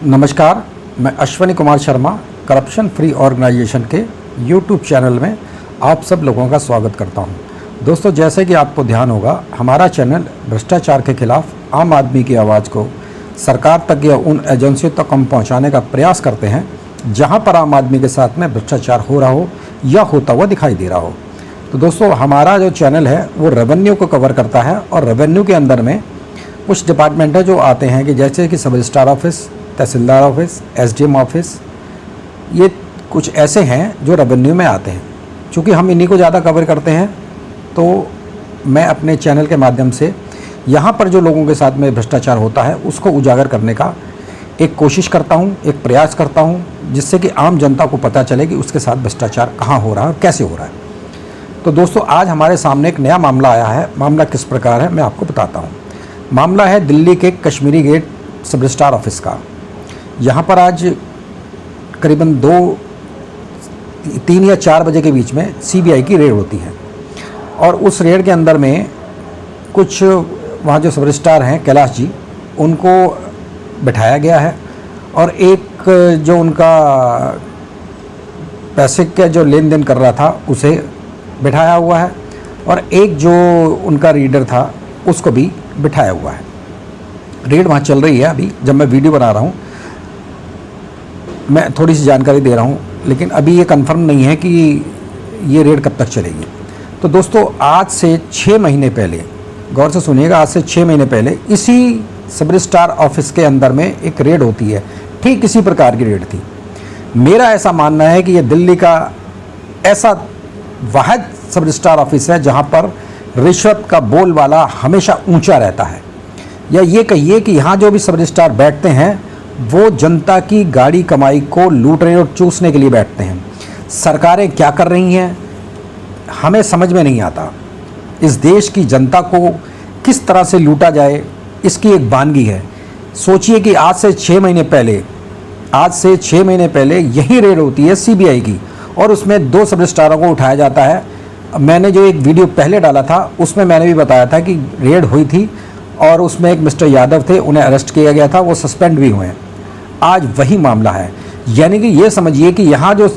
नमस्कार, मैं Ashwini Kumar Sharma corruption free organisation के यूट्यूब चैनल में आप सब लोगों का स्वागत करता हूं। दोस्तों, जैसे कि आपको ध्यान होगा, हमारा चैनल भ्रष्टाचार के खिलाफ आम आदमी की आवाज़ को सरकार तक या उन एजेंसियों तक हम पहुंचाने का प्रयास करते हैं जहां पर आम आदमी के साथ में भ्रष्टाचार हो रहा हो या होता हुआ दिखाई दे रहा हो। तो दोस्तों, हमारा जो चैनल है वो रेवेन्यू को कवर करता है और रेवेन्यू के अंदर में कुछ डिपार्टमेंट है जो आते हैं कि जैसे कि सब रजिस्ट्रार ऑफिस, तहसीलदार ऑफिस, एसडीएम ऑफिस, ये कुछ ऐसे हैं जो रेवेन्यू में आते हैं। चूँकि हम इन्हीं को ज़्यादा कवर करते हैं तो मैं अपने चैनल के माध्यम से यहाँ पर जो लोगों के साथ में भ्रष्टाचार होता है उसको उजागर करने का एक कोशिश करता हूँ, एक प्रयास करता हूँ, जिससे कि आम जनता को पता चले कि उसके साथ भ्रष्टाचार कहाँ हो रहा है और कैसे हो रहा है। तो दोस्तों, आज हमारे सामने एक नया मामला आया है। मामला किस प्रकार है मैं आपको बताता हूँ। मामला है दिल्ली के कश्मीरी गेट सब रजिस्ट्रार ऑफिस का। यहाँ पर आज करीबन 3 या 4 बजे के बीच में सीबीआई की रेड होती है और उस रेड के अंदर में कुछ वहाँ जो सब रजिस्ट्रार हैं कैलाश जी, उनको बिठाया गया है और एक जो उनका पैसे का जो लेन देन कर रहा था उसे बिठाया हुआ है और एक जो उनका रीडर था उसको भी बिठाया हुआ है। रेड वहाँ चल रही है। अभी जब मैं वीडियो बना रहा हूँ मैं थोड़ी सी जानकारी दे रहा हूँ, लेकिन अभी ये कंफर्म नहीं है कि ये रेड कब तक चलेगी। तो दोस्तों, आज से 6 महीने पहले, गौर से सुनिएगा, आज से 6 महीने पहले इसी सब रजिस्ट्रार ऑफिस के अंदर में एक रेड होती है। ठीक इसी प्रकार की रेड थी। मेरा ऐसा मानना है कि ये दिल्ली का ऐसा वाहिद सब रजिस्ट्रार ऑफिस है जहाँ पर रिश्वत का बोलबाला हमेशा ऊंचा रहता है, या ये कहिए कि यहाँ जो भी सब रजिस्ट्रार बैठते हैं वो जनता की गाड़ी कमाई को लूटने और चूसने के लिए बैठते हैं। सरकारें क्या कर रही हैं हमें समझ में नहीं आता। इस देश की जनता को किस तरह से लूटा जाए इसकी एक वानगी है। सोचिए कि आज से 6 महीने पहले यही रेड होती है सीबीआई की और उसमें 2 सब रजिस्ट्रारों को उठाया जाता है। मैंने जो एक वीडियो पहले डाला था उसमें मैंने भी बताया था कि रेड हुई थी और उसमें एक मिस्टर यादव थे, उन्हें अरेस्ट किया गया था, वो सस्पेंड भी हुए हैं। आज वही मामला है। यानी कि ये समझिए कि यहाँ जो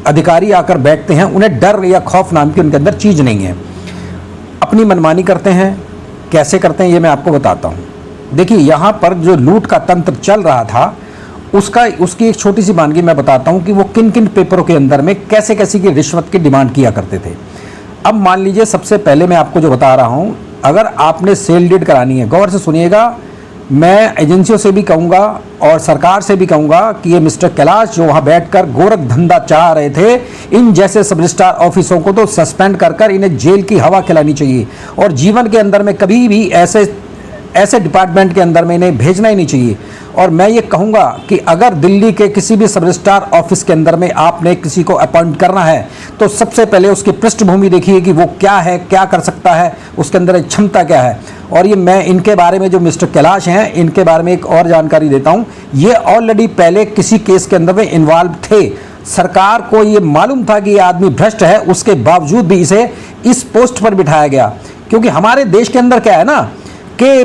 अधिकारी आकर बैठते हैं उन्हें डर या खौफ नाम की उनके अंदर चीज़ नहीं है। अपनी मनमानी करते हैं। कैसे करते हैं ये मैं आपको बताता हूँ। देखिए, यहाँ पर जो लूट का तंत्र चल रहा था उसकी एक छोटी सी वानगी मैं बताता हूँ कि वो किन किन पेपरों के अंदर में कैसे कैसे की रिश्वत की डिमांड किया करते थे। अब मान लीजिए, सबसे पहले मैं आपको जो बता रहा हूँ, अगर आपने सेल डीड करानी है, गौर से सुनिएगा, मैं एजेंसियों से भी कहूँगा और सरकार से भी कहूँगा कि ये मिस्टर कैलाश जो वहाँ बैठकर गोरख धंधा चाह रहे थे, इन जैसे सब रजिस्ट्रार ऑफिसों को तो सस्पेंड कर इन्हें जेल की हवा खिलानी चाहिए और जीवन के अंदर में कभी भी ऐसे डिपार्टमेंट के अंदर में इन्हें भेजना ही नहीं चाहिए। और मैं ये कहूँगा कि अगर दिल्ली के किसी भी सब रजिस्ट्रार ऑफिस के अंदर में आपने किसी को अपॉइंट करना है तो सबसे पहले उसकी पृष्ठभूमि देखिए कि वो क्या है, क्या कर सकता है, उसके अंदर क्षमता क्या है। और ये मैं इनके बारे में, जो मिस्टर कैलाश हैं, इनके बारे में एक और जानकारी देता हूँ। ये ऑलरेडी पहले किसी केस के अंदर में इन्वॉल्व थे। सरकार को ये मालूम था कि ये आदमी भ्रष्ट है, उसके बावजूद भी इसे इस पोस्ट पर बिठाया गया। क्योंकि हमारे देश के अंदर क्या है ना कि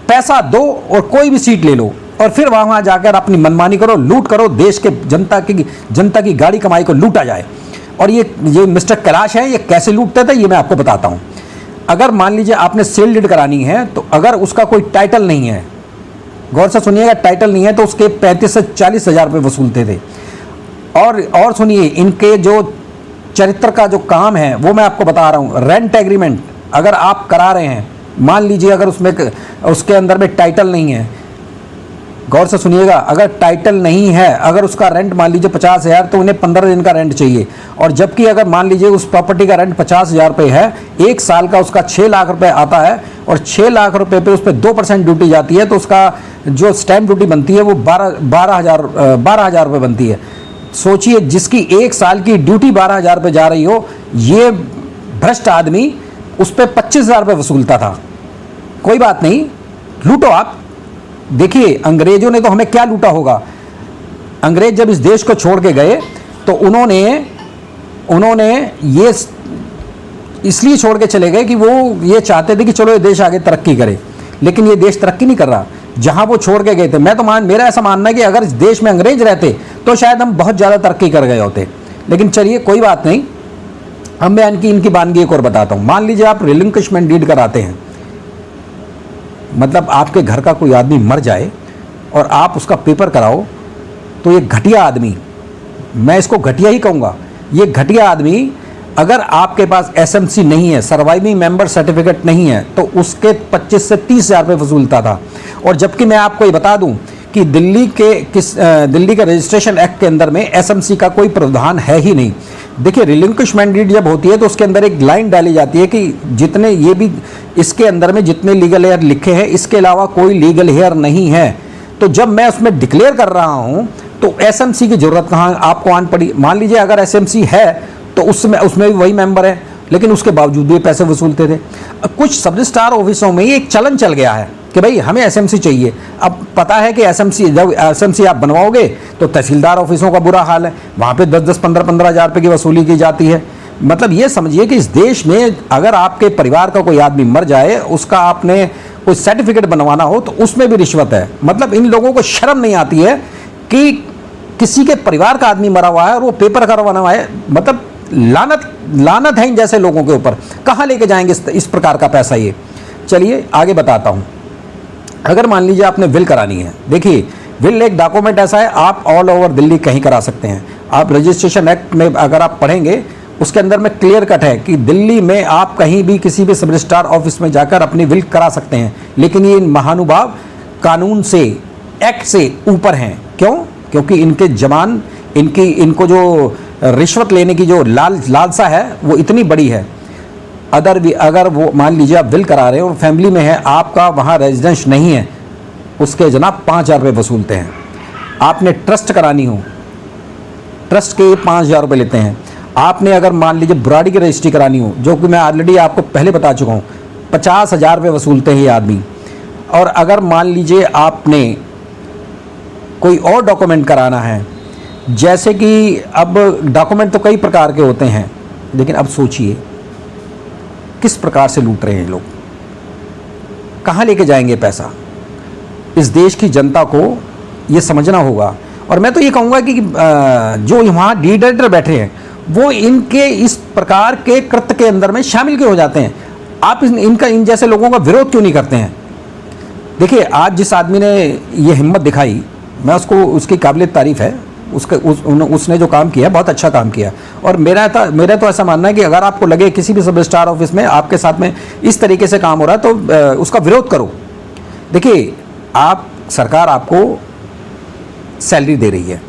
पैसा दो और कोई भी सीट ले लो और फिर वहाँ जाकर अपनी मनमानी करो, लूट करो, देश के जनता की गाड़ी कमाई को लूटा जाए। और ये मिस्टर कैलाश है, ये कैसे लूटते थे ये मैं आपको बताता हूँ। अगर मान लीजिए आपने सेल डीड करानी है तो अगर उसका कोई टाइटल नहीं है, गौर से सुनिएगा, टाइटल नहीं है तो उसके 35 से 40 हज़ार रुपये वसूलते थे। और सुनिए, इनके जो चरित्र का जो काम है वो मैं आपको बता रहा हूँ। रेंट एग्रीमेंट अगर आप करा रहे हैं, मान लीजिए अगर उसके अंदर में टाइटल नहीं है, गौर से सुनिएगा, अगर टाइटल नहीं है, अगर उसका रेंट मान लीजिए 50,000 तो उन्हें 15 दिन का रेंट चाहिए। और जबकि अगर मान लीजिए उस प्रॉपर्टी का रेंट 50,000 रुपये है, 1 साल का उसका 6 लाख रुपए आता है और 6 लाख रुपए पे उस पर 2% ड्यूटी जाती है तो उसका जो स्टैंप ड्यूटी बनती है वो 12,000 रुपये बनती है। सोचिए, जिसकी 1 साल की ड्यूटी 12,000 रुपये जा रही हो, ये भ्रष्ट आदमी उस पर 25,000 रुपये वसूलता था। कोई बात नहीं, लूटो आप। देखिए, अंग्रेजों ने तो हमें क्या लूटा होगा। अंग्रेज जब इस देश को छोड़ के गए तो उन्होंने ये इसलिए छोड़ के चले गए कि वो ये चाहते थे कि चलो ये देश आगे तरक्की करे, लेकिन ये देश तरक्की नहीं कर रहा। जहां वो छोड़ के गए थे। मैं तो मेरा ऐसा मानना है कि अगर इस देश में अंग्रेज रहते तो शायद हम बहुत ज़्यादा तरक्की कर गए होते। लेकिन चलिए कोई बात नहीं, अब मैं इनकी बानगी एक और बताता हूँ। मान लीजिए आप रिलिंक्विशमेंट डीड कराते हैं, मतलब आपके घर का कोई आदमी मर जाए और आप उसका पेपर कराओ, तो ये घटिया आदमी, मैं इसको घटिया ही कहूँगा, ये घटिया आदमी अगर आपके पास एसएमसी नहीं है, सर्वाइविंग मेंबर सर्टिफिकेट नहीं है, तो उसके 25 से 30 हज़ार रुपये वसूलता था। और जबकि मैं आपको ये बता दूं कि दिल्ली के रजिस्ट्रेशन एक्ट के अंदर में एसएमसी का कोई प्रावधान है ही नहीं। देखिए, रिलिंक्विशमेंट डीड जब होती है तो उसके अंदर एक लाइन डाली जाती है कि जितने ये भी इसके अंदर में जितने लीगल हेयर लिखे हैं, इसके अलावा कोई लीगल हेयर नहीं है। तो जब मैं उसमें डिक्लेयर कर रहा हूँ तो एसएमसी की जरूरत कहाँ आपको आन पड़ी। मान लीजिए अगर एसएमसी है तो उसमें भी वही मेंबर है, लेकिन उसके बावजूद भी पैसे वसूलते थे। कुछ सब रजिस्ट्रार ऑफिसों में ये एक चलन चल गया है कि भाई हमें एसएमसी चाहिए। अब पता है कि जब एसएमसी आप बनवाओगे तो तहसीलदार ऑफिसों का बुरा हाल है, वहाँ पे 10-10, 15-15 हज़ार रुपये की वसूली की जाती है। मतलब ये समझिए कि इस देश में अगर आपके परिवार का कोई आदमी मर जाए, उसका आपने कोई सर्टिफिकेट बनवाना हो तो उसमें भी रिश्वत है। मतलब इन लोगों को शर्म नहीं आती है कि किसी के परिवार का आदमी मरा हुआ है और वो पेपर करवाना हुआ है। मतलब लानत है इन जैसे लोगों के ऊपर। कहाँ लेके जाएंगे इस प्रकार का पैसा ये। चलिए आगे बताता हूँ। अगर मान लीजिए आपने विल करानी है, देखिए विल एक डॉक्यूमेंट ऐसा है, आप ऑल ओवर दिल्ली कहीं करा सकते हैं। आप रजिस्ट्रेशन एक्ट में अगर आप पढ़ेंगे, उसके अंदर में क्लियर कट है कि दिल्ली में आप कहीं भी किसी भी सब रजिस्ट्रार ऑफिस में जाकर अपनी विल करा सकते हैं। लेकिन ये महानुभाव कानून से, एक्ट से ऊपर हैं। क्यों? क्योंकि इनके जवान, इनको जो रिश्वत लेने की जो लालसा है वो इतनी बड़ी है। अगर वो मान लीजिए आप विल करा रहे हो और फैमिली में है, आपका वहाँ रेजिडेंस नहीं है, उसके जनाब 5,000 रुपये वसूलते हैं। आपने ट्रस्ट करानी हो, ट्रस्ट के 5,000 रुपये लेते हैं। आपने अगर मान लीजिए बुराड़ी की रजिस्ट्री करानी हो, जो कि मैं ऑलरेडी आपको पहले बता चुका हूँ, 50,000 रुपये वसूलते हैं ये आदमी। और अगर मान लीजिए आपने कोई और डॉक्यूमेंट कराना है, जैसे कि अब डॉक्यूमेंट तो कई प्रकार के होते हैं, लेकिन अब सोचिए किस प्रकार से लूट रहे हैं लोग, कहाँ लेके जाएंगे पैसा। इस देश की जनता को ये समझना होगा। और मैं तो ये कहूँगा कि जो वहाँ लीडर बैठे हैं वो इनके इस प्रकार के कृत्य के अंदर में शामिल क्यों हो जाते हैं। आप इन जैसे लोगों का विरोध क्यों नहीं करते हैं। देखिए, आज जिस आदमी ने ये हिम्मत दिखाई, मैं उसकी काबिल तारीफ़ है। उसने जो काम किया बहुत अच्छा काम किया। और मेरा तो ऐसा मानना है कि अगर आपको लगे किसी भी सब रजिस्ट्रार ऑफिस में आपके साथ में इस तरीके से काम हो रहा है तो उसका विरोध करो। देखिए, सरकार आपको सैलरी दे रही है,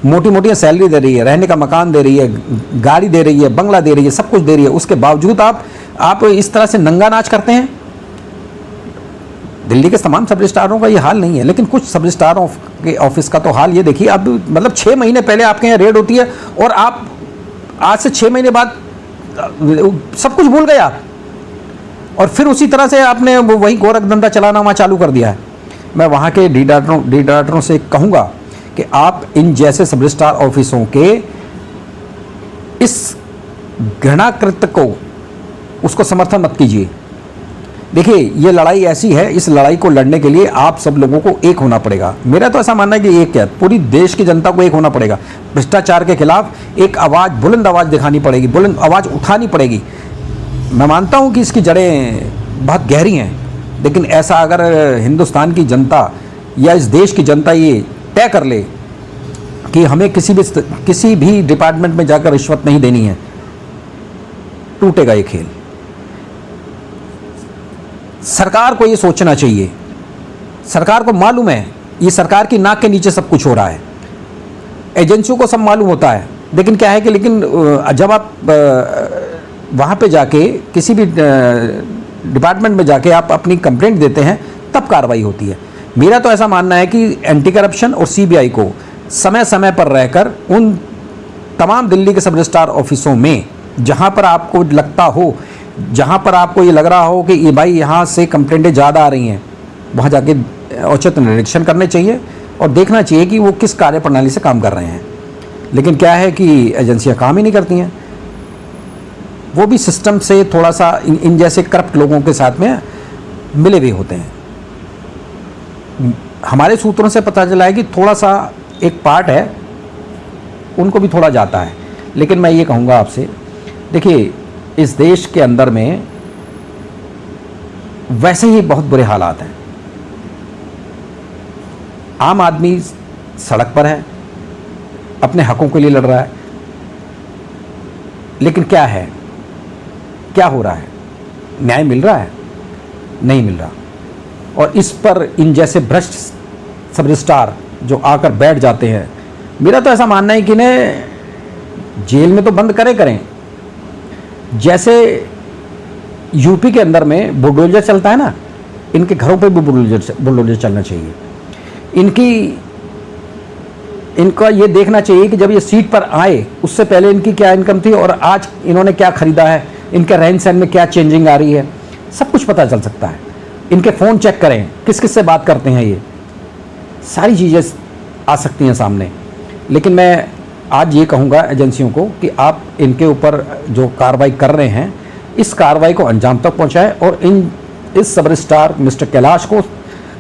मोटी सैलरी दे रही है, रहने का मकान दे रही है, गाड़ी दे रही है, बंगला दे रही है, सब कुछ दे रही है। उसके बावजूद आप इस तरह से नंगा नाच करते हैं। दिल्ली के तमाम सब रजिस्ट्रारों का ये हाल नहीं है, लेकिन कुछ सब रजिस्ट्रारों के ऑफिस का तो हाल ये देखिए। अब मतलब 6 महीने पहले आपके यहाँ रेड होती है और आप आज से 6 महीने बाद सब कुछ भूल गए आप, और फिर उसी तरह से आपने वही गोरख धंधा चलाना वहाँ चालू कर दिया है। मैं वहाँ के डीडाक्टरों से कहूँगा कि आप इन जैसे सब रजिस्ट्रार ऑफिसों के इस घृणाकृत्य को उसको समर्थन मत कीजिए। देखिए, ये लड़ाई ऐसी है, इस लड़ाई को लड़ने के लिए आप सब लोगों को एक होना पड़ेगा। मेरा तो ऐसा मानना है कि एक क्या, पूरी देश की जनता को एक होना पड़ेगा। भ्रष्टाचार के खिलाफ एक आवाज़, बुलंद आवाज़ दिखानी पड़ेगी, बुलंद आवाज़ उठानी पड़ेगी। मैं मानता हूँ कि इसकी जड़ें बहुत गहरी हैं, लेकिन ऐसा अगर हिंदुस्तान की जनता या इस देश की जनता ये तय कर ले कि हमें किसी भी डिपार्टमेंट में जाकर रिश्वत नहीं देनी है, टूटेगा ये खेल। सरकार को ये सोचना चाहिए। सरकार को मालूम है ये सरकार की नाक के नीचे सब कुछ हो रहा है, एजेंसियों को सब मालूम होता है। लेकिन क्या है कि जब आप वहाँ पे जाके किसी भी डिपार्टमेंट में जाके आप अपनी कंप्लेंट देते हैं, तब कार्रवाई होती है। मेरा तो ऐसा मानना है कि एंटी करप्शन और सीबीआई को समय समय पर रहकर उन तमाम दिल्ली के सब रजिस्ट्रार ऑफिसों में जहाँ पर आपको लगता हो, जहाँ पर आपको ये लग रहा हो कि ये भाई यहाँ से कंप्लेंटें ज़्यादा आ रही हैं, वहाँ जाके औचित निरीक्षण करने चाहिए और देखना चाहिए कि वो किस कार्यप्रणाली से काम कर रहे हैं। लेकिन क्या है कि एजेंसियाँ काम ही नहीं करती हैं, वो भी सिस्टम से थोड़ा सा इन जैसे करप्ट लोगों के साथ में मिले हुए होते हैं। हमारे सूत्रों से पता चला है कि थोड़ा सा एक पार्ट है उनको भी थोड़ा जाता है। लेकिन मैं ये कहूँगा आपसे, देखिए इस देश के अंदर में वैसे ही बहुत बुरे हालात हैं। आम आदमी सड़क पर है, अपने हकों के लिए लड़ रहा है, लेकिन क्या है, क्या हो रहा है? न्याय मिल रहा है? नहीं मिल रहा। और इस पर इन जैसे भ्रष्ट सब रजिस्ट्रार जो आकर बैठ जाते हैं, मेरा तो ऐसा मानना है कि इन्हें जेल में तो बंद करें। जैसे यूपी के अंदर में बुलडोजर चलता है ना, इनके घरों पे भी बुलडोजर चलना चाहिए। इनका ये देखना चाहिए कि जब ये सीट पर आए उससे पहले इनकी क्या इनकम थी और आज इन्होंने क्या खरीदा है, इनके रहन सहन में क्या चेंजिंग आ रही है, सब कुछ पता चल सकता है। इनके फ़ोन चेक करें, किस किस से बात करते हैं, ये सारी चीज़ें आ सकती हैं सामने। लेकिन मैं आज ये कहूँगा एजेंसियों को कि आप इनके ऊपर जो कार्रवाई कर रहे हैं, इस कार्रवाई को अंजाम तक पहुँचाएं और इस सब रजिस्ट्रार मिस्टर कैलाश को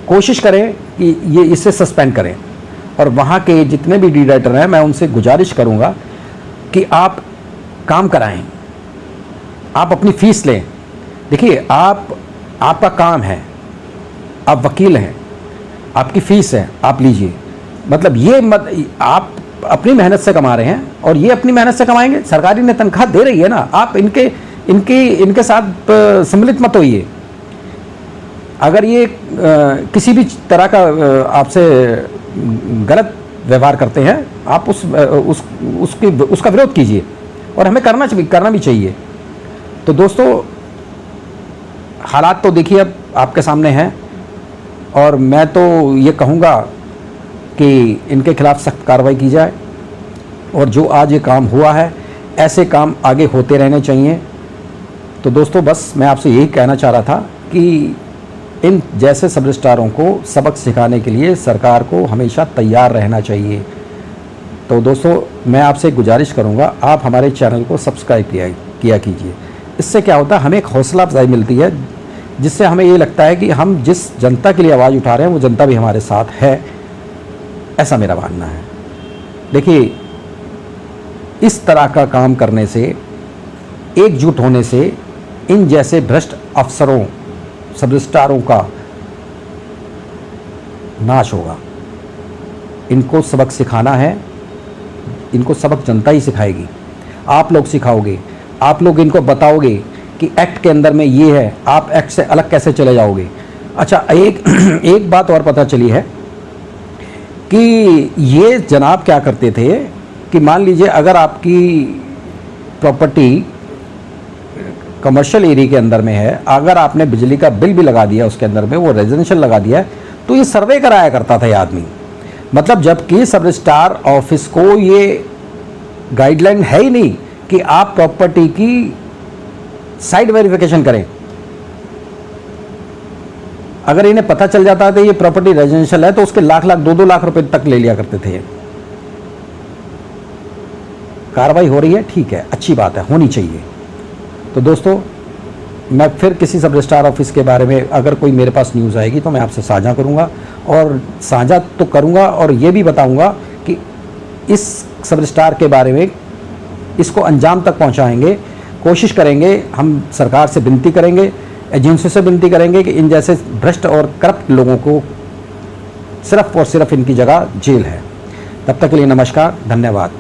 कोशिश करें कि ये इसे सस्पेंड करें। और वहाँ के जितने भी डी राइटर हैं, मैं उनसे गुजारिश करूँगा कि आप काम कराएं, आप अपनी फ़ीस लें। देखिए आपका काम है, आप वकील हैं, आपकी फ़ीस है, आप लीजिए। मतलब ये मत, आप अपनी मेहनत से कमा रहे हैं और ये अपनी मेहनत से कमाएंगे, सरकारी ने तनख्वाह दे रही है ना, आप इनके साथ सम्मिलित मत होइए। अगर ये किसी भी तरह का आपसे गलत व्यवहार करते हैं, आप उसका विरोध कीजिए और हमें करना भी चाहिए। तो दोस्तों, हालात तो देखिए अब आपके सामने हैं और मैं तो ये कहूँगा कि इनके खिलाफ सख्त कार्रवाई की जाए और जो आज ये काम हुआ है, ऐसे काम आगे होते रहने चाहिए। तो दोस्तों, बस मैं आपसे यही कहना चाह रहा था कि इन जैसे सब रजिस्ट्रारों को सबक सिखाने के लिए सरकार को हमेशा तैयार रहना चाहिए। तो दोस्तों, मैं आपसे गुजारिश करूंगा, आप हमारे चैनल को सब्सक्राइब किया कीजिए। इससे क्या होता है, हमें एक हौसला अफजाई मिलती है, जिससे हमें ये लगता है कि हम जिस जनता के लिए आवाज़ उठा रहे हैं वो जनता भी हमारे साथ है, ऐसा मेरा मानना है। देखिए, इस तरह का काम करने से, एकजुट होने से इन जैसे भ्रष्ट अफसरों, सब रजिस्ट्रारों का नाश होगा। इनको सबक सिखाना है, इनको सबक जनता ही सिखाएगी। आप लोग सिखाओगे, आप लोग इनको बताओगे कि एक्ट के अंदर में ये है, आप एक्ट से अलग कैसे चले जाओगे। अच्छा, एक बात और पता चली है कि ये जनाब क्या करते थे कि मान लीजिए अगर आपकी प्रॉपर्टी कमर्शियल एरिया के अंदर में है, अगर आपने बिजली का बिल भी लगा दिया उसके अंदर में, वो रेजिडेंशियल लगा दिया, तो ये सर्वे कराया करता था ये आदमी। मतलब जबकि सब रजिस्ट्रार ऑफिस को ये गाइडलाइन है ही नहीं कि आप प्रॉपर्टी की साइट वेरिफिकेशन करें। अगर इन्हें पता चल जाता था ये प्रॉपर्टी रेजिडेंशियल है तो उसके लाख 2-2 लाख रुपए तक ले लिया करते थे। कार्रवाई हो रही है, ठीक है, अच्छी बात है, होनी चाहिए। तो दोस्तों, मैं फिर किसी सब रजिस्ट्रार ऑफिस के बारे में अगर कोई मेरे पास न्यूज़ आएगी तो मैं आपसे साझा करूंगा, और साझा तो करूंगा और ये भी बताऊंगा कि इस सब रजिस्ट्रार के बारे में इसको अंजाम तक पहुंचाएंगे। कोशिश करेंगे, हम सरकार से विनती करेंगे, एजेंसियों से विनती करेंगे कि इन जैसे भ्रष्ट और करप्ट लोगों को सिर्फ और सिर्फ इनकी जगह जेल है। तब तक के लिए नमस्कार, धन्यवाद।